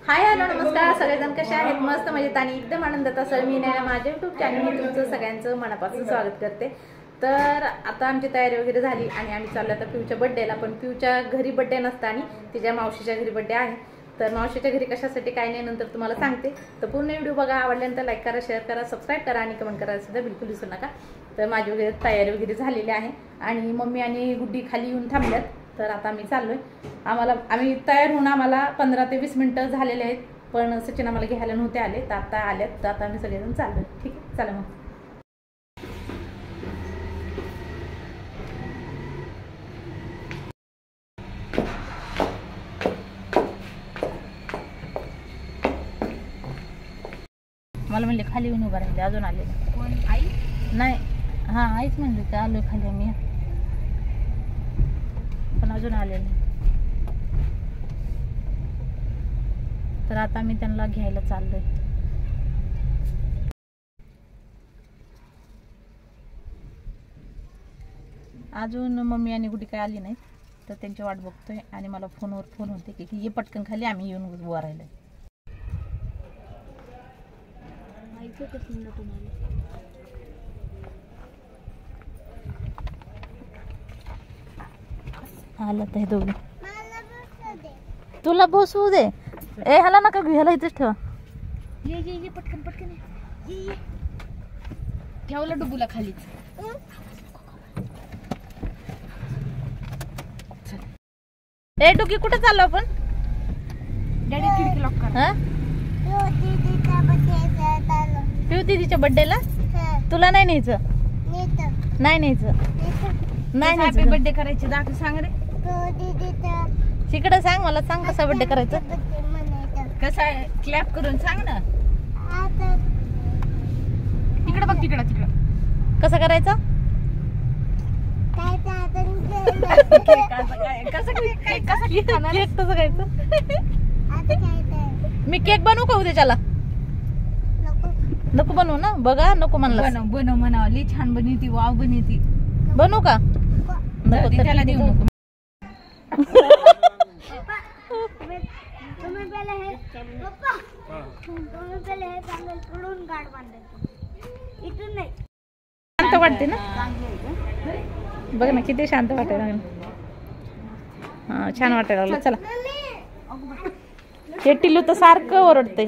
Hi hello नमस्कार सगळेजण कसे आहेत? मस्त मजेत आणि एकदम आनंदात असाल. मी नैना माझ्या यूट्यूब चॅनलवर तुमचं सगळ्यांचं मनापासून स्वागत करते. तर आता आमची तयारी वगैरे झाली आणि आम्ही चाललो आता पिऊच्या बड्डेला. पण पिऊच्या घरी बड्डे नसता आणि तिच्या मावशीच्या घरी बड्डे आहे. तर मावशीच्या घरी कशासाठी काय नाही नंतर तुम्हाला सांगते. तर पूर्ण व्हिडिओ बघा. आवडल्यानंतर लाईक करा, शेअर करा, सबस्क्राईब करा आणि कमेंट करायला सुद्धा बिलकुल विसरू नका. तर माझी वगैरे तयारी वगैरे झालेली आहे आणि मम्मी आणि गुड्डी खाली येऊन थांबल्यात. तर आता आम्ही चाललोय. आम्ही तयार होऊन आम्हाला 15 ते 20 मिनिटं झालेले आहेत. पण सचिन आम्हाला घ्यायला नव्हते आले, तर आता आल्यात. तर आता आम्ही सगळेजण चाललोय. ठीक आहे, चला मग. मला म्हणले खाली येऊन उभा राहिले, अजून आले नाही. कोण? आई? नाही, हां आईच म्हणले ते आलोय खाली आम्ही, पण अजून आले नाही. तर आता आम्ही त्यांना घ्यायला चाललोय. अजून मम्मी आणि गुडी काय आली नाही, तर त्यांची वाट बघतोय. आणि मला फोनवर फोन होते की ये पटकन खाली, आम्ही येऊन उभं राहिलोय. आलं ते दोघे. तुला बसवू दे. ए ह्याला नका घेऊ, ह्याला इथेच ठेवा. ये ये ये पटकन पटकन ये ये. ठेवलं डुबूला खालीच. ए डुकी कुठे चाललो आपण? डॅडी खिडकी लॉक कर. हा पिऊ दीदीच्या बर्थडेला तुला नाही न्यायचं? नाही न्यायचं. नाही हॅपी न्यायचं. बर्थडे करायचे दाखव, सांग रे. तिकडे सांग, मला सांग कसा बर्थडे करायचा. कसा क्लॅप करून सांग ना. तिकडे बघ, तिकडं तिकडं. कसा करायचा? केक कसं खायचं? मी केक बनवू का उद्याच्याला? नको बनवू ना. बघा नको म्हणला. बनव बनव म्हणावं. लई छान बनवती, वाव बनवती. बनवू का? नको तर त्याला देऊ नको. शांत वाटते ना. बघ ना किती शांत वाटायला लागलं. हा छान वाटायला लागलं. चला. हे टिल्लू तर सारखं ओरडते.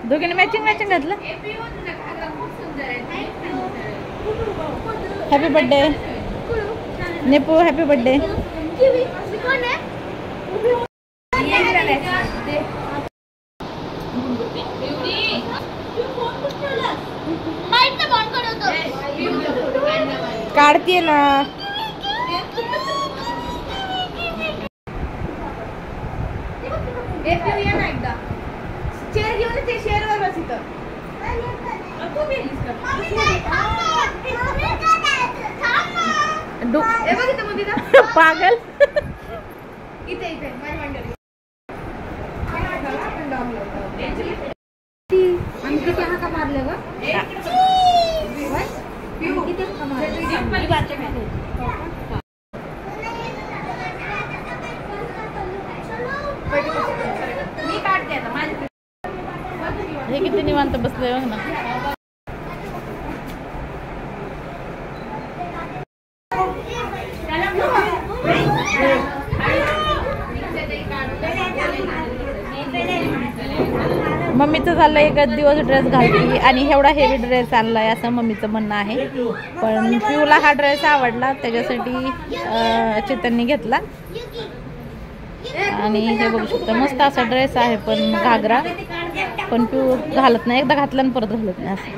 दोघींनी मॅचिंग मॅचिंग घातलं. Happy birthday Nepu, happy birthday. काढते ना. एकदा चेअर घेऊन ते चेअरवर बस इथं. पागल. इथे इथे किती हाका मारलं ग? किती हाका मारलं? मी काढते आता माझ्या. हे किती निवांत बसले बघ ना. मम्मीचं झालं एक दिवस ड्रेस घालती आणि एवढा हेवी ड्रेस आणलाय असं मम्मीचं म्हणणं आहे. पण पिऊला हा ड्रेस आवडला, त्याच्यासाठी चेतनने घेतला. आणि हे बघू शकता मस्त असा ड्रेस आहे, पण घागरा. पण पिऊ घालत नाही, एकदा घातला आणि परत घालत नाही असं.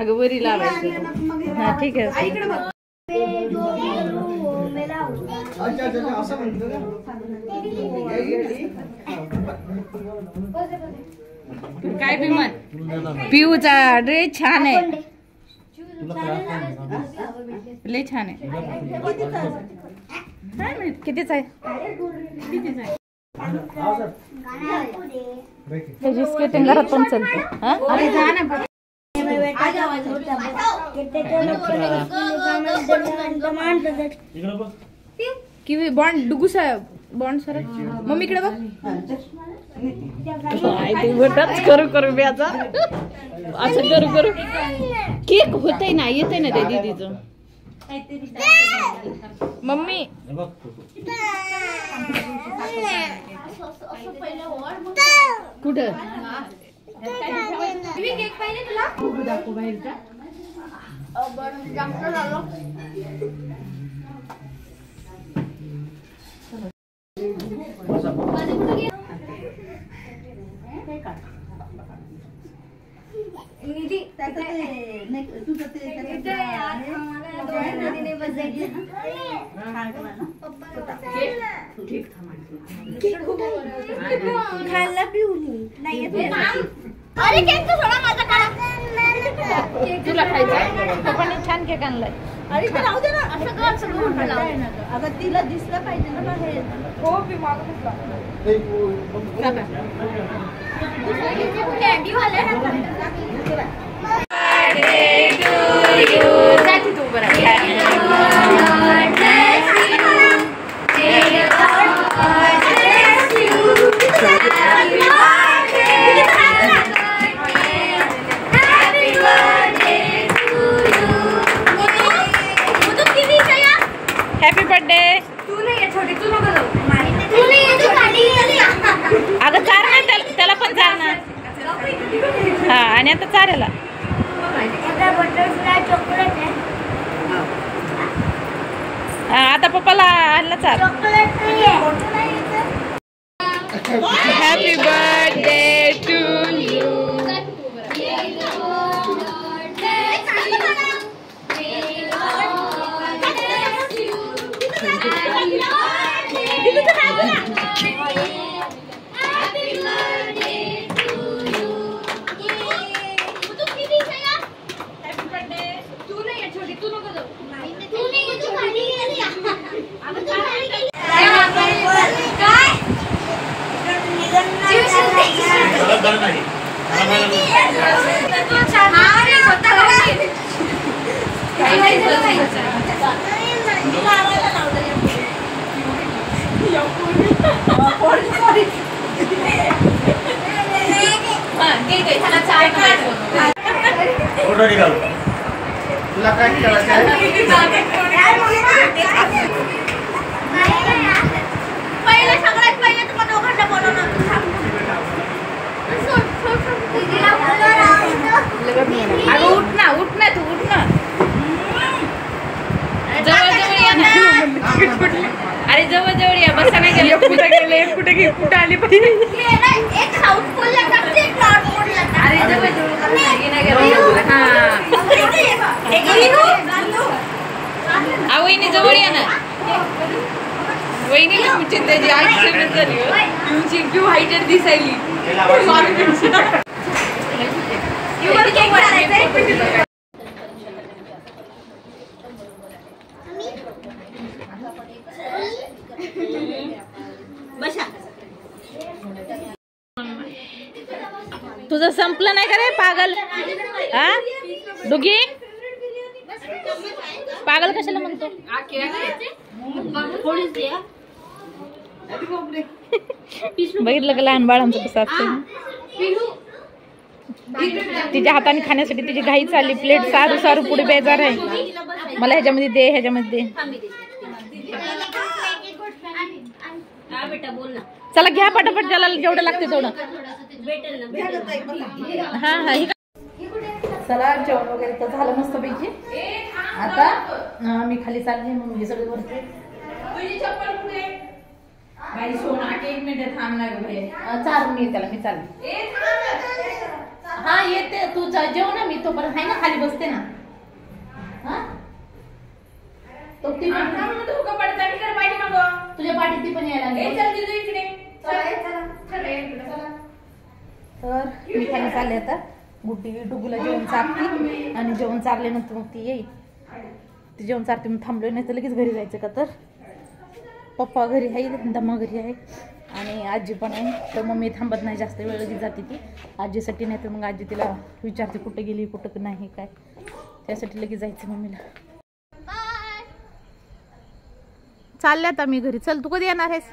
अगं वरी लावायचं. हा ठीक आहे. काय बिमत पिऊचा ड्रेस छान आहे. लय छान आहे. कितीच आहे? त्याची स्केटिंग घरात पण चालते. किवी बॉन्ड डुगू साहेब बॉन्ड सर मम्मीकडे बघ. करू करू ब्याचा असं करू करू केक होतय ना येते ना त्या दीदीचं. मम्मी कुठं केक पाहिजे तुला दाखव बाहेरचा. खायला पिऊन नाही अरे केक तर थोडा माझा काढा. तुला खायचं पप्पाने छान केक आणलाय. अरे ते राहू दे ना. असं कर सगळं लाव. अगं तिला दिसलं पाहिजे ना बाहेर. हो मी मागून कॅन्डी वाले जाती तू बरं. Happy birthday. तू नाही छोटी तू नको जाऊ. अगं चार नाही त्याला पण चार ना. हा आणि आता चारायला आता पप्पाला आणला चार. Happy birthday to you. तुला काय करायचं आहे? पहिले सगळ्यात पहिले तुम्हाला दोघांना बोलवलं. अगं उठ ना तू उठ ना. जवळ या ना. अरे जवळ या. बसा नाही गेले. कुठे गेले कुठे आली पाहिजे. एक साऊथफुल लागतं एक नॉर्थफुल लागतं. अरे जवळ वहिनी जवळ या ना. वहिनीला त्याची ऍक्सिडेंट झाली. पिऊ हायटेड दिसायली. तुझं संपलं नाही का रे पागल. हा डुगी पागल कशाला म्हणतो. बघितलं का लहान बाळांचं कसं असतं. तिच्या हाताने खाण्यासाठी तिची घाई चालली. प्लेट सारू पुढे बेजार आहे. मला ह्याच्यामध्ये दे ह्याच्यामध्ये दे. चला घ्या पटापट ज्याला जेवढं लागते तेवढं. हा हा चला जेवण वगैरे तर झालं मस्त पैकी. आता मी खाली चालली म्हणून हे सगळं करते. बाई सोना 1 मिनिट थांब ना ग. चार मी त्याला मी चालली. हा येते तू जेव ना, मी तोपर्यंत आहे ना खाली बसते ना. हा तो ती तुझ्या पाठीत ती पण यायला इकडे. तर मी खाली चालले आता. गुड्डी डुगूला जेवण चारते आणि जेवण चारल्यानंतर मग ती येईल. ती जेवण चारते मग थांबलोय, नाही तर लगेच घरी जायचं का. तर पप्पा घरी आहे, दम्मा घरी आहे आणि आजी पण आहे. तर मम्मी थांबत नाही जास्त वेळ, लगेच जाते ती आजीसाठी. नाही तर मग आजी तिला विचारते कुठं गेली कुठं नाही काय, त्यासाठी लगेच जायचं मम्मीला. चालले आता मी घरी. चल तू कधी येणार आहेस?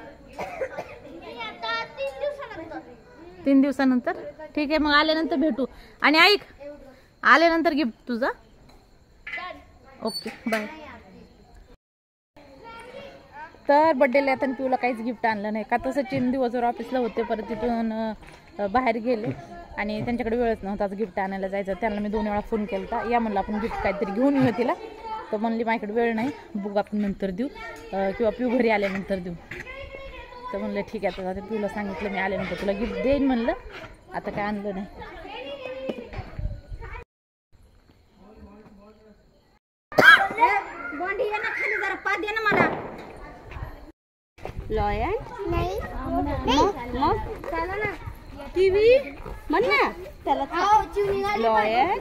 3 दिवसानंतर. ठीक आहे, मग आल्यानंतर भेटू. आणि ऐक, आल्यानंतर गिफ्ट तुझा. Okay bye. तर बड्डेला आता पिऊला काहीच गिफ्ट आणलं नाही का, तर सचिन दिवसभर ऑफिसला होते, परत तिथून बाहेर गेले आणि त्यांच्याकडे वेळच नव्हता आज गिफ्ट आणायला जायचं. त्यांना मी 2 वेळा फोन केला, या म्हणलं आपण गिफ्ट काहीतरी घेऊन येऊ तिला. तर म्हणली माझ्याकडे वेळ नाही, बुक आपण नंतर देऊ किंवा पिऊ घरी आल्यानंतर देऊ. तर म्हणलं ठीक आहे. आता पिऊला सांगितलं मी आल्यानंतर तुला गिफ्ट देईन म्हणलं. आता काय आणलं नाही. लॉयन मग टीव्ही म्हण ना त्याला. लॉयन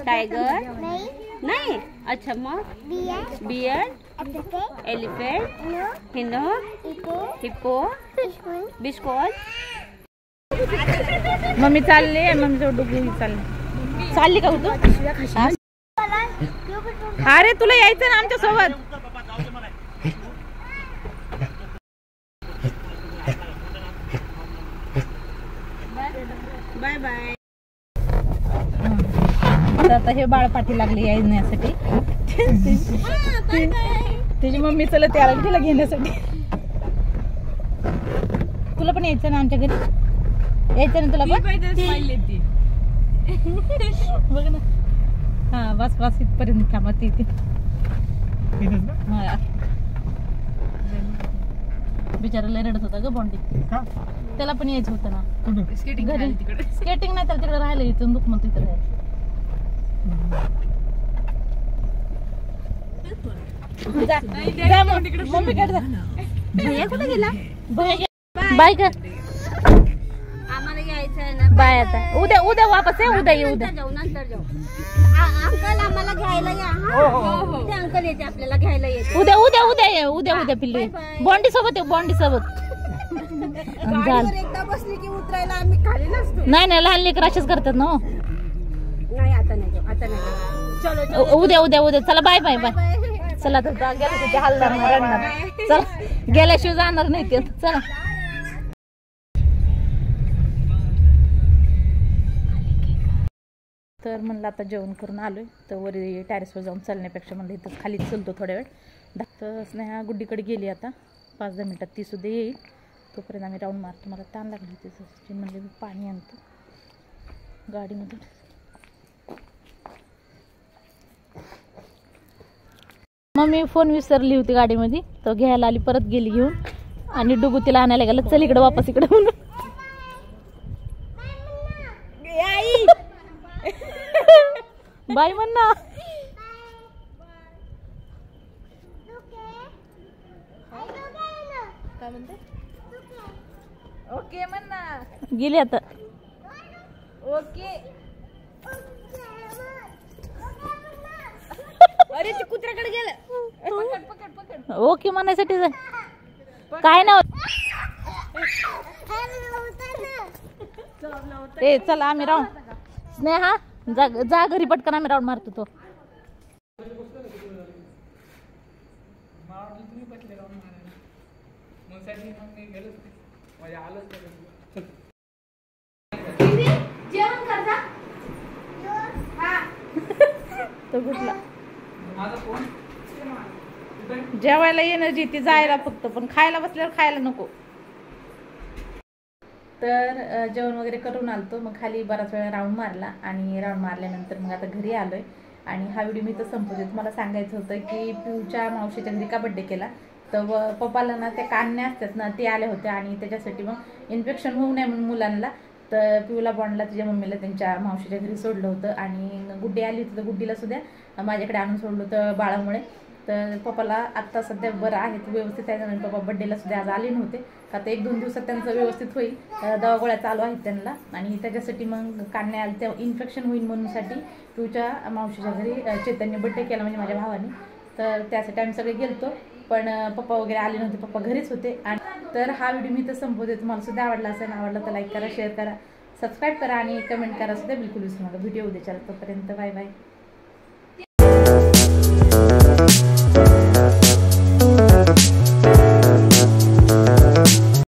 टायगर नाही. अच्छा मग बियर्ड एलिफेंट हिनो हिप्पो बिस्कॉल. मम्मी चालली, मम्मी जवळ डुगू चालली का तू? अरे तुला यायचं ना आमच्या सोबत. Bye bye. तर आता हे बाळ पाठी लागले येण्यासाठी. तिची मम्मी चला त्याला तिला घेण्यासाठी. तुला पण यायचं ना आमच्या घरी? यायचं ना तुला पण? बघ ना. हा बस बस इथपर्यंत थांबत येते. बिचाराला रडत होता ग बॉन्डी. त्याला पण यायचं होतं ना स्केटिंग नाही, तर तिकडे राहायला यायचं. दुख मग तिकडे मम्मीकडे जा. भैया कुठे गेला? बाय का. आम्हाला यायचं आहे ना. बाय. आता उद्या वापस आहे. उद्या येऊ. उद्या जाऊ नंतर जाऊ. अंकल आम्हाला घ्यायला या. ते अंकल येते आपल्याला घ्यायला येते. उद्या पिल्ली बॉन्डी सोबत आहे. बॉन्डी सोबत एकदा बसली की उतरायला आम्ही खाली नसतो. नाही लहान लेकर असेच करतात ना. नाही आता नाही जाऊ, आता नाही. चलो उद्या चला. Bye bye bye. चला तर गेल्या ते हलणार रडणार. चला गेल्याशिवाय जाणार नाही ते. चला तर म्हणलं आता जेवण करून आलोय, तर वरी टॅरेसवर जाऊन चालण्यापेक्षा म्हणलं इथं खाली चलतो थोड्या वेळ. तर स्नेहा गुड्डीकडे गेली आता 5-10 मिनिटात ती सुद्धा येईल. तोपर्यंत आम्ही राऊंड मारतो. मला ताण लागली तिचं. म्हणले मी पाणी आणतो गाडीमधून. मग मी फोन विसरली होती गाडीमध्ये, तर घ्यायला आली, परत गेली घेऊन. आणि डुगू तिला आणायला गेलं. चल इकडे वापस इकडे म्हणून. बाय म्हण ना. काय म्हणते? ओके म्हण ना. गेली आता. ओके. अरे ते कुत्र्याकडे गेलं. पकड. ओके म्हणायसाठी काय नाव. ए चला आम्ही राऊंड. स्नेहा जा घरी पटकन, आम्ही राऊंड मारतो. तो तो कुठला जेवायला एनर्जी ती जायला फक्त, पण खायला बसल्यावर खायला नको. तर जेवण वगैरे करून आलतो. मग खाली बराच वेळा राऊंड मारला आणि राऊंड मारल्यानंतर मग आता घरी आलोय. आणि हा व्हिडिओ मी तर संपवते. तुम्हाला सांगायचं होतं की पिऊच्या मावशीच्या घरी का बड्डे केला, तर पप्पाला ना त्या कान्या असतात ना, ते आले होते आणि त्याच्यासाठी मग इन्फेक्शन होऊ नये म्हणून मुलांना तर पिऊला बॉन्डला तिच्या मम्मीला त्यांच्या मावशीच्या घरी सोडलं होतं आणि गुड्डी आली होती तर गुड्डीला सुद्धा माझ्याकडे आणून सोडलं होतं बाळामुळे. तर पप्पाला आत्ता सध्या बरं आहे, व्यवस्थित आहे. आणि पप्पा बड्डेला सुद्धा आज आले नव्हते, आता 1-2 दिवसात त्यांचं व्यवस्थित होईल. दवा गोळ्या चालू आहेत त्यांना आणि त्याच्यासाठी मग काढण्या आलं त्या इन्फेक्शन होईल म्हणूनसाठी पिऊच्या मावशीच्या घरी चैतन्य बड्डे केला म्हणजे माझ्या भावाने. तर त्यासाठी आम्ही सगळे गेलतो, पण पप्पा वगैरे आले नव्हते, पप्पा घरीच होते. आणि तर हा व्हिडिओ मी तर संपवते. तुम्हाला सुद्धा आवडला असेल, आवडला तर लाईक करा, शेअर करा, सबस्क्राईब करा आणि कमेंट करा सुद्धा बिलकुल विसरू नका. व्हिडिओ उद्या चला, तोपर्यंत बाय बाय.